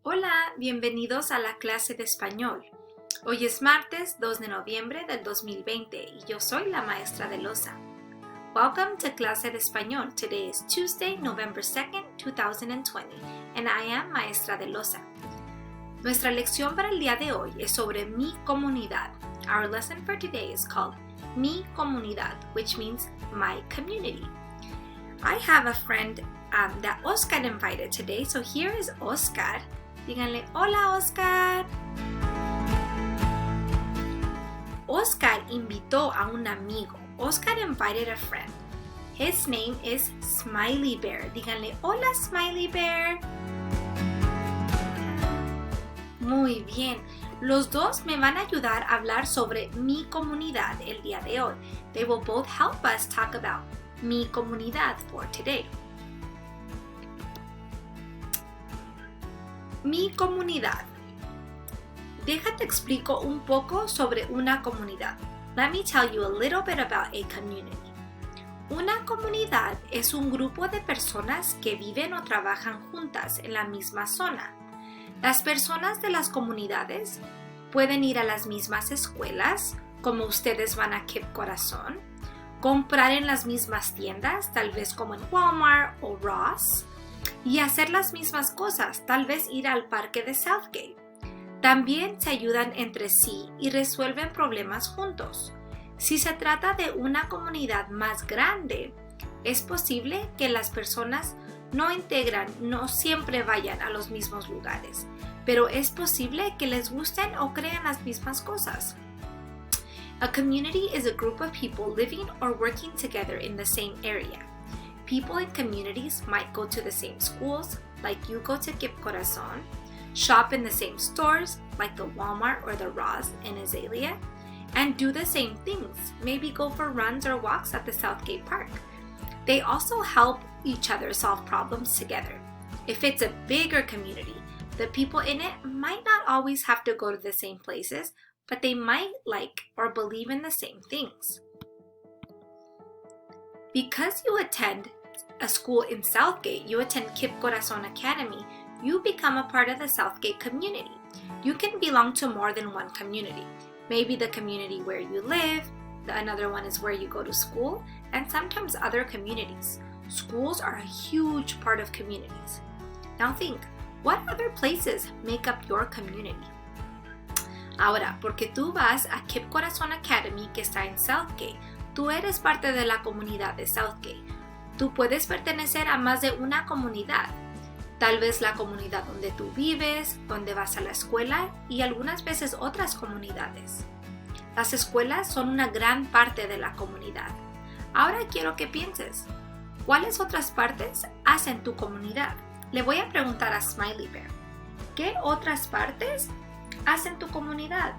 Hola, bienvenidos a la clase de español. Hoy es martes 2 de noviembre del 2020 y yo soy la maestra de Loza. Welcome to clase de español. Today is Tuesday, November 2nd, 2020, and I am maestra de Loza. Nuestra lección para el día de hoy es sobre mi comunidad. Our lesson for today is called Mi Comunidad, which means my community. I have a friend that Oscar invited today, so here is Oscar. Díganle, hola Oscar. Oscar invitó a un amigo. Oscar invited a friend. His name is Smiley Bear. Díganle, hola Smiley Bear. Muy bien. Los dos me van a ayudar a hablar sobre mi comunidad el día de hoy. They will both help us talk about mi comunidad for today. Mi comunidad. Déjate explico un poco sobre una comunidad. Let me tell you a little bit about a community. Una comunidad es un grupo de personas que viven o trabajan juntas en la misma zona. Las personas de las comunidades pueden ir a las mismas escuelas, como ustedes van a Kip Corazón, comprar en las mismas tiendas, tal vez como en Walmart o Ross, y hacer las mismas cosas, tal vez ir al parque de Southgate. También se ayudan entre sí y resuelven problemas juntos. Si se trata de una comunidad más grande, es posible que las personas no siempre vayan a los mismos lugares, pero es posible que les gusten o crean las mismas cosas. A community is a group of people living or working together in the same area. People in communities might go to the same schools, like you go to Kip Corazon, shop in the same stores, like the Walmart or the Ross in Azalea, and do the same things, maybe go for runs or walks at the Southgate Park. They also help each other solve problems together. If it's a bigger community, the people in it might not always have to go to the same places, but they might like or believe in the same things. Because you attend a school in Southgate, you attend Kip Corazon Academy, you become a part of the Southgate community. You can belong to more than one community. Maybe the community where you live, another one is where you go to school, and sometimes other communities. Schools are a huge part of communities. Now think, what other places make up your community? Ahora, porque tú vas a Kip Corazon Academy que está en Southgate, tú eres parte de la comunidad de Southgate. Tú puedes pertenecer a más de una comunidad. Tal vez la comunidad donde tú vives, donde vas a la escuela y algunas veces otras comunidades. Las escuelas son una gran parte de la comunidad. Ahora quiero que pienses, ¿cuáles otras partes hacen tu comunidad? Le voy a preguntar a Smiley Bear, ¿qué otras partes hacen tu comunidad?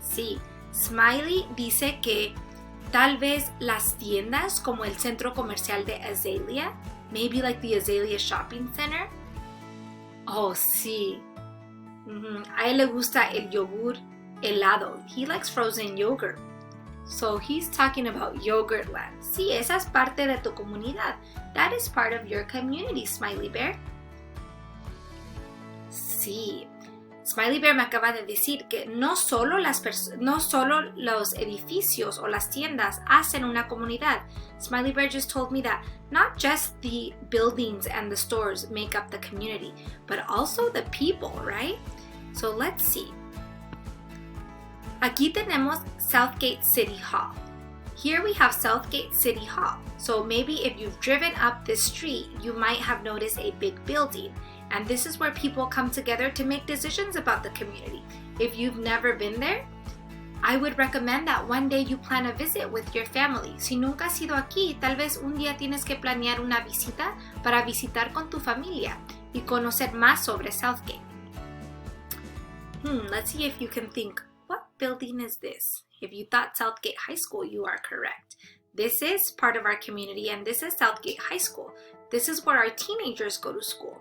Sí, Smiley dice que tal vez las tiendas como el centro comercial de Azalea, maybe like the Azalea Shopping Center. Oh, sí. A él le gusta el yogur helado. He likes frozen yogurt. So he's talking about Yogurtland. Sí, esa es parte de tu comunidad. That is part of your community, Smiley Bear. Sí. Smiley Bear me acaba de decir que no solo los edificios o las tiendas hacen una comunidad. Smiley Bear just told me that not just the buildings and the stores make up the community, but also the people, right? So let's see. Aquí tenemos Southgate City Hall. Here we have Southgate City Hall. So maybe if you've driven up this street, you might have noticed a big building. And this is where people come together to make decisions about the community. If you've never been there, I would recommend that one day you plan a visit with your family. Si nunca has ido aquí, tal vez un día tienes que planear una visita para visitar con tu familia y conocer más sobre Southgate. Let's see if you can think, what building is this? If you thought Southgate High School, you are correct. This is part of our community and this is Southgate High School. This is where our teenagers go to school.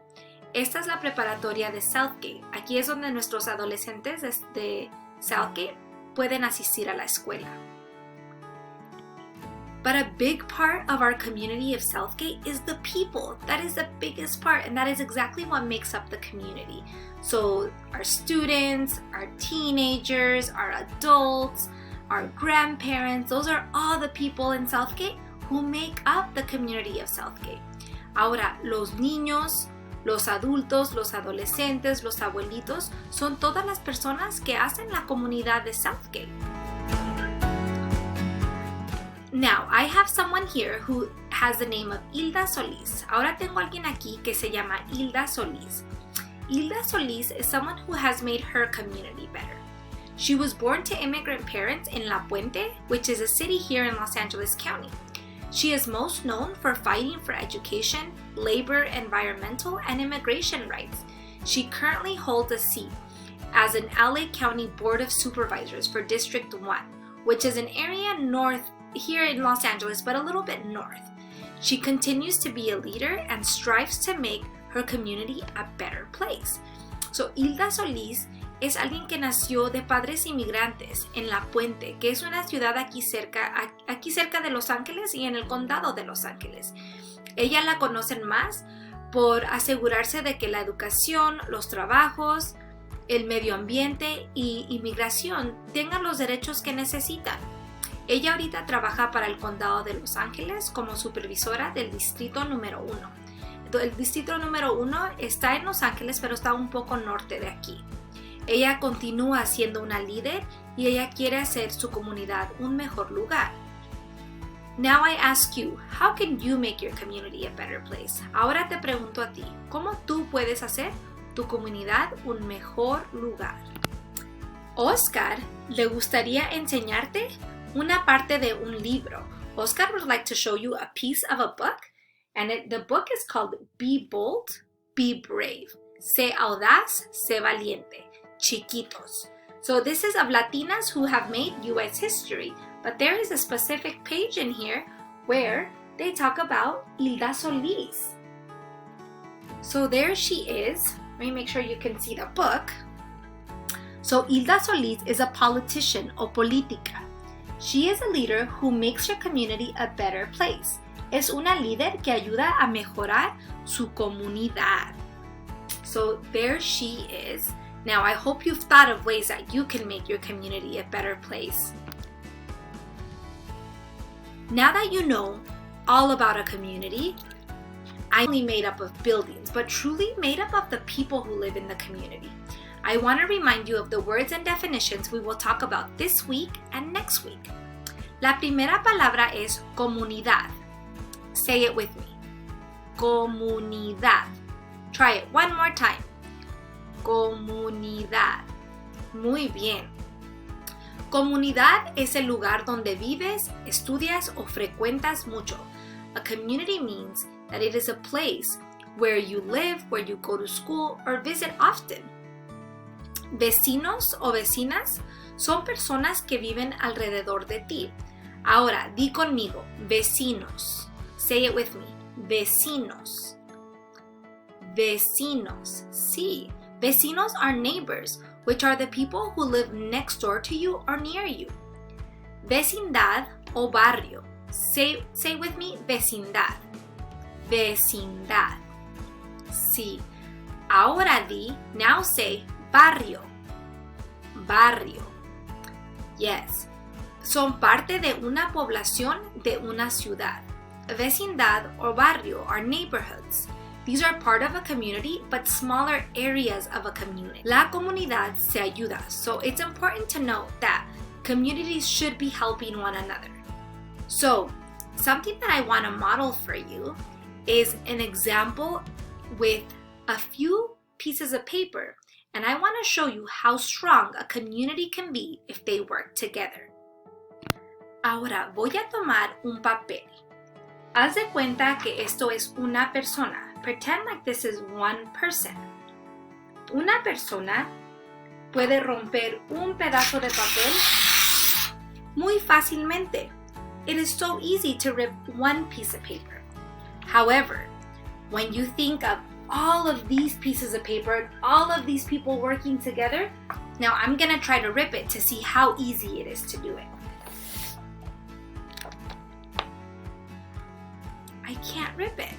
Esta es la preparatoria de Southgate. Aquí es donde nuestros adolescentes de Southgate pueden asistir a la escuela. But a big part of our community of Southgate is the people. That is the biggest part, and that is exactly what makes up the community. So our students, our teenagers, our adults, our grandparents, those are all the people in Southgate who make up the community of Southgate. Ahora, los niños, los adultos, los adolescentes, los abuelitos, son todas las personas que hacen la comunidad de Southgate. Now, I have someone here who has the name of Hilda Solis. Ahora tengo alguien aquí que se llama Hilda Solis. Hilda Solis is someone who has made her community better. She was born to immigrant parents in La Puente, which is a city here in Los Angeles County. She is most known for fighting for education, labor, environmental, and immigration rights. She currently holds a seat as an LA County Board of Supervisors for District 1, which is an area north here in Los Angeles, but a little bit north. She continues to be a leader and strives to make her community a better place. So Hilda Solis es alguien que nació de padres inmigrantes en La Puente, que es una ciudad aquí cerca de Los Ángeles y en el condado de Los Ángeles. Ella la conocen más por asegurarse de que la educación, los trabajos, el medio ambiente y inmigración tengan los derechos que necesitan. Ella ahorita trabaja para el condado de Los Ángeles como supervisora del distrito número 1. El distrito número 1 está en Los Ángeles, pero está un poco norte de aquí. Ella continúa siendo una líder y ella quiere hacer su comunidad un mejor lugar. Now I ask you, how can you make your community a better place? Ahora te pregunto a ti, ¿cómo tú puedes hacer tu comunidad un mejor lugar? Oscar le gustaría enseñarte una parte de un libro. Oscar would like to show you a piece of a book, and the book is called Be Bold, Be Brave. Sé audaz, sé valiente. Chiquitos. So this is of Latinas who have made U.S. history, but there is a specific page in here where they talk about Hilda Solis. So there she is. Let me make sure you can see the book. So Hilda Solis is a politician o política. She is a leader who makes her community a better place. Es una líder que ayuda a mejorar su comunidad. So there she is. Now, I hope you've thought of ways that you can make your community a better place. Now that you know all about a community, I'm only made up of buildings, but truly made up of the people who live in the community. I want to remind you of the words and definitions we will talk about this week and next week. La primera palabra es comunidad. Say it with me. Comunidad. Try it one more time. Comunidad. Muy bien. Comunidad es el lugar donde vives, estudias o frecuentas mucho. A community means that it is a place where you live, where you go to school or visit often. Vecinos o vecinas son personas que viven alrededor de ti. Ahora, di conmigo, vecinos. Say it with me. Vecinos. Vecinos. Sí. Vecinos are neighbors, which are the people who live next door to you or near you. Vecindad o barrio. Say with me, vecindad. Vecindad. Sí. Ahora now say barrio. Barrio. Yes. Son parte de una población de una ciudad. Vecindad or barrio are neighborhoods. These are part of a community, but smaller areas of a community. La comunidad se ayuda, so it's important to note that communities should be helping one another. So, something that I want to model for you is an example with a few pieces of paper, and I want to show you how strong a community can be if they work together. Ahora voy a tomar un papel. Haz de cuenta que esto es una persona. Pretend like this is one person. Una persona puede romper un pedazo de papel muy fácilmente. It is so easy to rip one piece of paper. However, when you think of all of these pieces of paper, all of these people working together, now I'm going to try to rip it to see how easy it is to do it. can't rip it.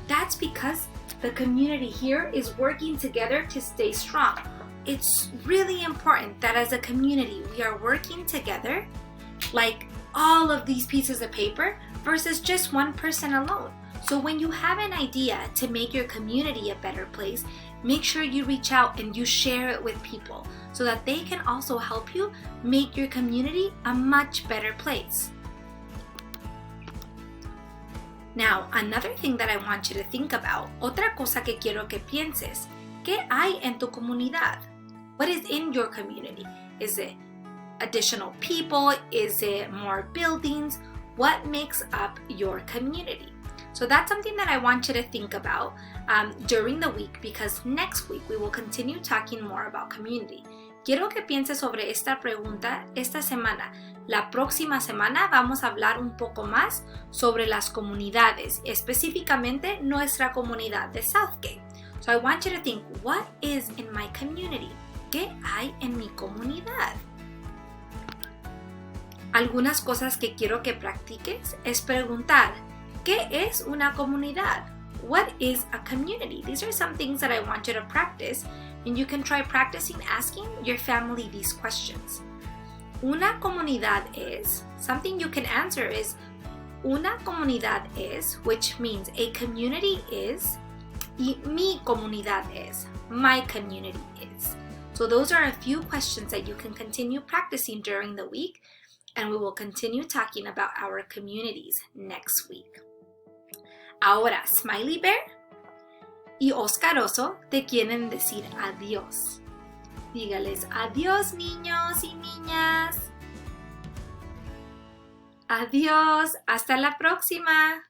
That's because the community here is working together to stay strong. It's really important that as a community, we are working together like all of these pieces of paper versus just one person alone. So when you have an idea to make your community a better place, make sure you reach out and you share it with people so that they can also help you make your community a much better place. Now, another thing that I want you to think about, otra cosa que quiero que pienses, ¿qué hay en tu comunidad? What is in your community? Is it additional people? Is it more buildings? What makes up your community? So that's something that I want you to think about during the week, because next week we will continue talking more about community. Quiero que pienses sobre esta pregunta esta semana. La próxima semana vamos a hablar un poco más sobre las comunidades, específicamente nuestra comunidad de Southgate. So I want you to think, what is in my community? ¿Qué hay en mi comunidad? Algunas cosas que quiero que practiques es preguntar, ¿qué es una comunidad? What is a community? These are some things that I want you to practice, and you can try practicing asking your family these questions. Una comunidad es, something you can answer is, una comunidad es, which means a community is, y mi comunidad es, my community is. So those are a few questions that you can continue practicing during the week, and we will continue talking about our communities next week. Ahora, Smiley Bear y Oscaroso te quieren decir adiós. Dígales adiós, niños y niñas. Adiós, hasta la próxima.